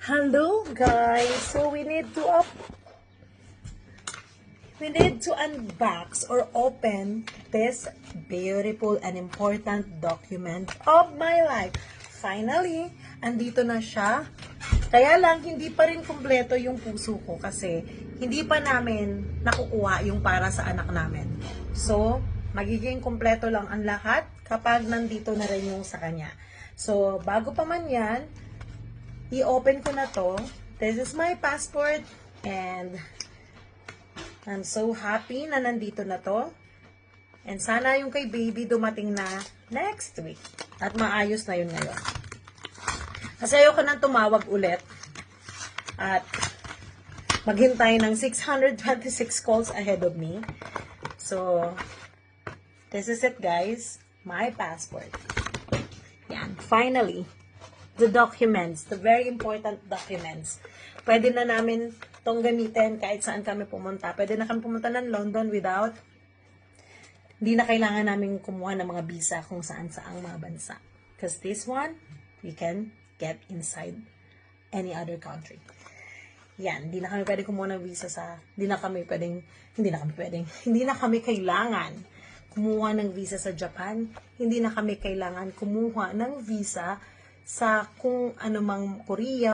Hello guys, so we need to unbox or open this beautiful and important document of my life. Finally, andito na siya. Kaya lang, hindi pa rin kumpleto yung puso ko kasi hindi pa namin nakukuha yung para sa anak namin. So, magiging kumpleto lang ang lahat kapag nandito na rin yung sa kanya. So, bago pa man yan, i-open ko na to. This is my passport and I'm so happy na nandito na to. And sana yung kay baby dumating na next week. At maayos na yun ngayon. Kasi ayoko nang tumawag ulit. At maghintay ng 626 calls ahead of me. So, this is it guys. My passport. Yan. Finally, the documents. The very important documents. Pwede na namin tong gamitin kahit saan kami pumunta. Pwede na kami pumunta ng London without hindi na kailangan namin kumuha ng mga visa kung saan-saang mga bansa. Because this one, we can get inside any other country. Yan, hindi na kami pwedeng kumuha ng visa hindi na kami kailangan kumuha ng visa sa Japan. Hindi na kami kailangan kumuha ng visa sa kung anumang Korea.